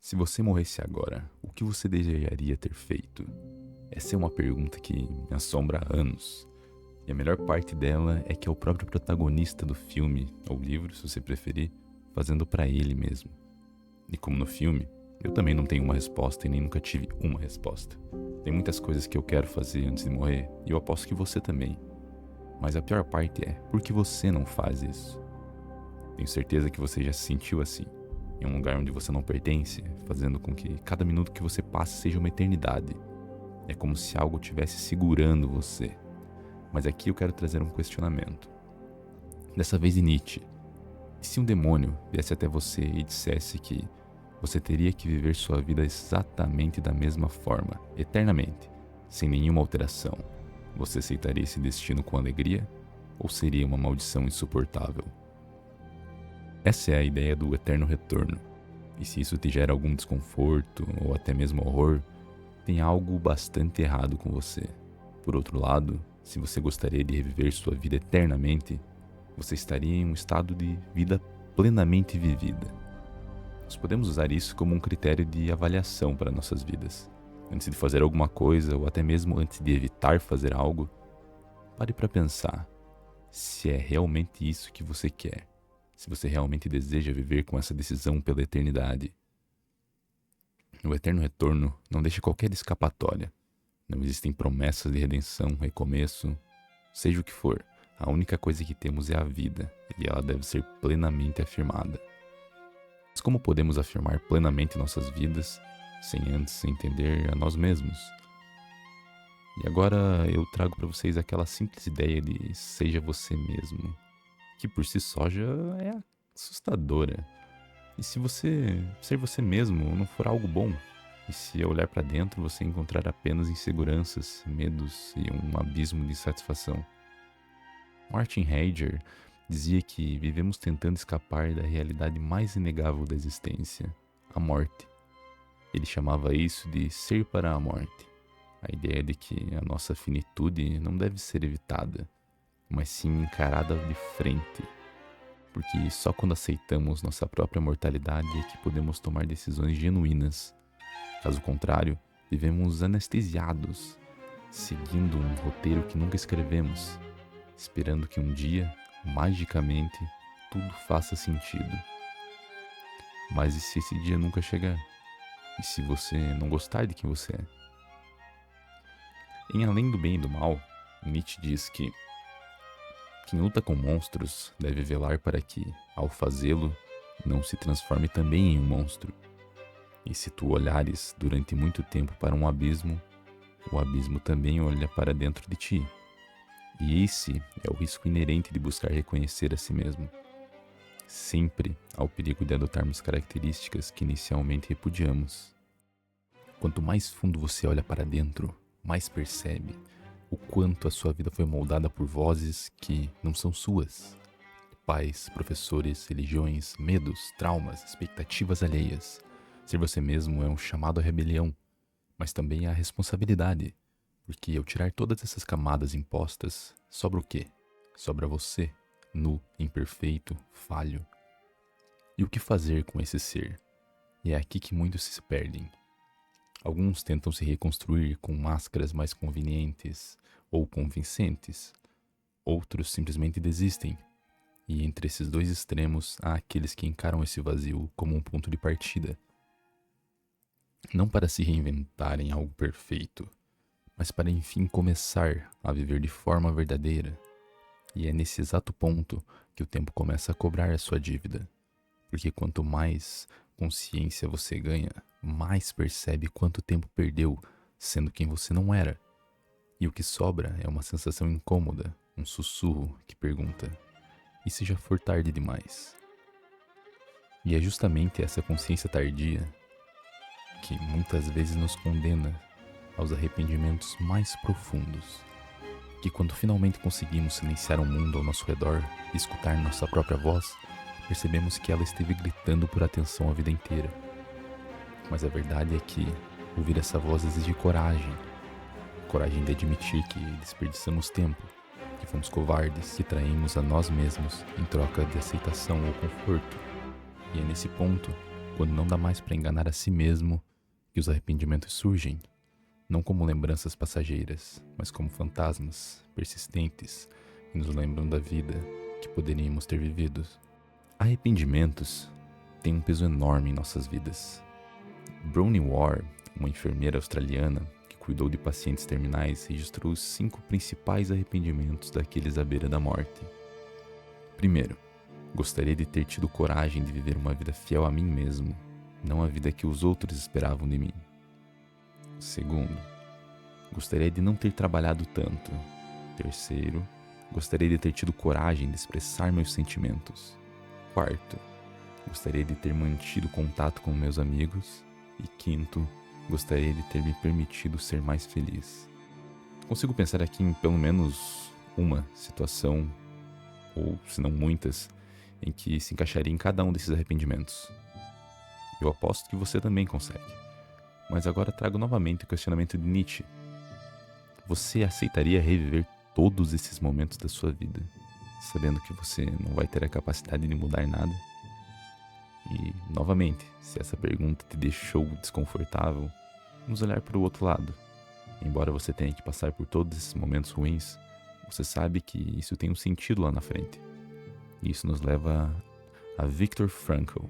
Se você morresse agora, o que você desejaria ter feito? Essa é uma pergunta que me assombra há anos. E a melhor parte dela é que é o próprio protagonista do filme, ou livro, se você preferir, fazendo pra ele mesmo. E como no filme, eu também não tenho uma resposta e nem nunca tive uma resposta. Tem muitas coisas que eu quero fazer antes de morrer, e eu aposto que você também. Mas a pior parte é, por que você não faz isso? Tenho certeza que você já se sentiu assim, em um lugar onde você não pertence, fazendo com que cada minuto que você passe seja uma eternidade. É como se algo estivesse segurando você. Mas aqui eu quero trazer um questionamento. Dessa vez de Nietzsche. E se um demônio viesse até você e dissesse que você teria que viver sua vida exatamente da mesma forma, eternamente, sem nenhuma alteração? Você aceitaria esse destino com alegria? Ou seria uma maldição insuportável? Essa é a ideia do eterno retorno. E se isso te gera algum desconforto ou até mesmo horror, tem algo bastante errado com você. Por outro lado, se você gostaria de reviver sua vida eternamente, você estaria em um estado de vida plenamente vivida. Nós podemos usar isso como um critério de avaliação para nossas vidas. Antes de fazer alguma coisa ou até mesmo antes de evitar fazer algo, pare para pensar se é realmente isso que você quer. Se você realmente deseja viver com essa decisão pela eternidade. No eterno retorno, não deixe qualquer escapatória. Não existem promessas de redenção, recomeço, seja o que for. A única coisa que temos é a vida, e ela deve ser plenamente afirmada. Mas como podemos afirmar plenamente nossas vidas, sem antes entender a nós mesmos? E agora eu trago para vocês aquela simples ideia de seja você mesmo, que por si só já é assustadora. E se você ser você mesmo não for algo bom? E se olhar para dentro você encontrar apenas inseguranças, medos e um abismo de insatisfação? Martin Heidegger dizia que vivemos tentando escapar da realidade mais inegável da existência, a morte. Ele chamava isso de ser para a morte. A ideia de que a nossa finitude não deve ser evitada, mas sim encarada de frente. Porque só quando aceitamos nossa própria mortalidade é que podemos tomar decisões genuínas. Caso contrário, vivemos anestesiados, seguindo um roteiro que nunca escrevemos, esperando que um dia, magicamente, tudo faça sentido. Mas e se esse dia nunca chegar? E se você não gostar de quem você é? Em Além do Bem e do Mal, Nietzsche diz que quem luta com monstros deve velar para que, ao fazê-lo, não se transforme também em um monstro. E se tu olhares durante muito tempo para um abismo, o abismo também olha para dentro de ti. E esse é o risco inerente de buscar reconhecer a si mesmo. Sempre há o perigo de adotarmos características que inicialmente repudiamos. Quanto mais fundo você olha para dentro, mais percebe o quanto a sua vida foi moldada por vozes que não são suas. Pais, professores, religiões, medos, traumas, expectativas alheias. Ser você mesmo é um chamado à rebelião, mas também à responsabilidade. Porque ao tirar todas essas camadas impostas, sobra o quê? Sobra você, nu, imperfeito, falho. E o que fazer com esse ser? E é aqui que muitos se perdem. Alguns tentam se reconstruir com máscaras mais convenientes ou convincentes. Outros simplesmente desistem. E entre esses dois extremos há aqueles que encaram esse vazio como um ponto de partida. Não para se reinventar em algo perfeito, mas para enfim começar a viver de forma verdadeira. E é nesse exato ponto que o tempo começa a cobrar a sua dívida. Porque quanto mais consciência você ganha, mais percebe quanto tempo perdeu sendo quem você não era. E o que sobra é uma sensação incômoda, um sussurro que pergunta: e se já for tarde demais? E é justamente essa consciência tardia que muitas vezes nos condena aos arrependimentos mais profundos. Que quando finalmente conseguimos silenciar o mundo ao nosso redor e escutar nossa própria voz, percebemos que ela esteve gritando por atenção a vida inteira. Mas a verdade é que ouvir essa voz exige coragem. Coragem de admitir que desperdiçamos tempo, que fomos covardes, que traímos a nós mesmos em troca de aceitação ou conforto. E é nesse ponto quando não dá mais para enganar a si mesmo, que os arrependimentos surgem, não como lembranças passageiras, mas como fantasmas persistentes que nos lembram da vida que poderíamos ter vivido. Arrependimentos têm um peso enorme em nossas vidas. Bronnie Ware, uma enfermeira australiana que cuidou de pacientes terminais, registrou os 5 principais arrependimentos daqueles à beira da morte. Primeiro, gostaria de ter tido coragem de viver uma vida fiel a mim mesmo, não a vida que os outros esperavam de mim. Segundo, gostaria de não ter trabalhado tanto. Terceiro, gostaria de ter tido coragem de expressar meus sentimentos. Quarto, gostaria de ter mantido contato com meus amigos. E quinto, gostaria de ter me permitido ser mais feliz. Consigo pensar aqui em pelo menos uma situação, ou se não muitas, em que se encaixaria em cada um desses arrependimentos. Eu aposto que você também consegue. Mas agora trago novamente o questionamento de Nietzsche. Você aceitaria reviver todos esses momentos da sua vida, sabendo que você não vai ter a capacidade de mudar nada? E, novamente, se essa pergunta te deixou desconfortável, vamos olhar para o outro lado. Embora você tenha que passar por todos esses momentos ruins, você sabe que isso tem um sentido lá na frente. E isso nos leva a Viktor Frankl,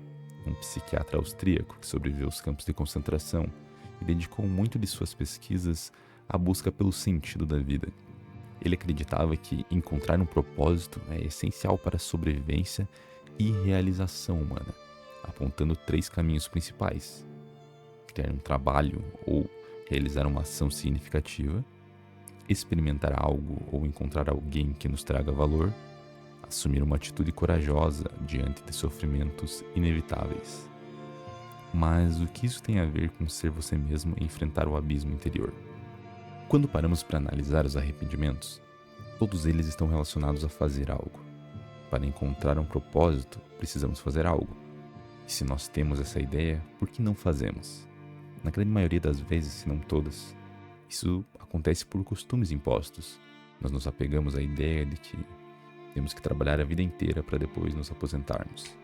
um psiquiatra austríaco que sobreviveu aos campos de concentração e dedicou muito de suas pesquisas à busca pelo sentido da vida. Ele acreditava que encontrar um propósito é essencial para a sobrevivência e realização humana, apontando 3 caminhos principais: criar um trabalho ou realizar uma ação significativa, experimentar algo ou encontrar alguém que nos traga valor, assumir uma atitude corajosa diante de sofrimentos inevitáveis. Mas o que isso tem a ver com ser você mesmo e enfrentar o abismo interior? Quando paramos para analisar os arrependimentos, todos eles estão relacionados a fazer algo. Para encontrar um propósito, precisamos fazer algo. E se nós temos essa ideia, por que não fazemos? Na grande maioria das vezes, se não todas, isso acontece por costumes impostos. Nós nos apegamos à ideia de que temos que trabalhar a vida inteira para depois nos aposentarmos.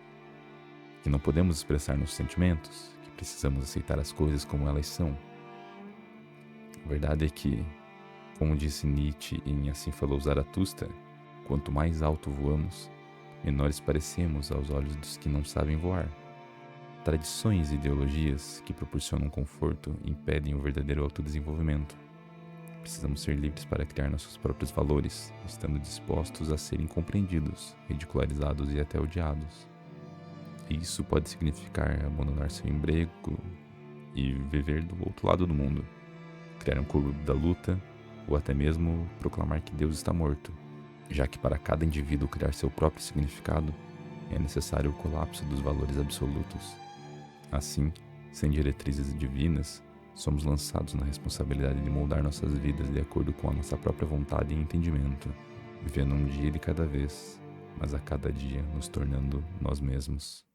Que não podemos expressar nossos sentimentos, que precisamos aceitar as coisas como elas são. A verdade é que, como disse Nietzsche em Assim Falou Zaratustra, quanto mais alto voamos, menores parecemos aos olhos dos que não sabem voar. Tradições e ideologias que proporcionam conforto impedem o verdadeiro autodesenvolvimento. Precisamos ser livres para criar nossos próprios valores, estando dispostos a serem compreendidos, ridicularizados e até odiados. Isso pode significar abandonar seu emprego e viver do outro lado do mundo, criar um clube da luta ou até mesmo proclamar que Deus está morto, já que para cada indivíduo criar seu próprio significado é necessário o colapso dos valores absolutos. Assim, sem diretrizes divinas, somos lançados na responsabilidade de moldar nossas vidas de acordo com a nossa própria vontade e entendimento, vivendo um dia de cada vez, mas a cada dia nos tornando nós mesmos.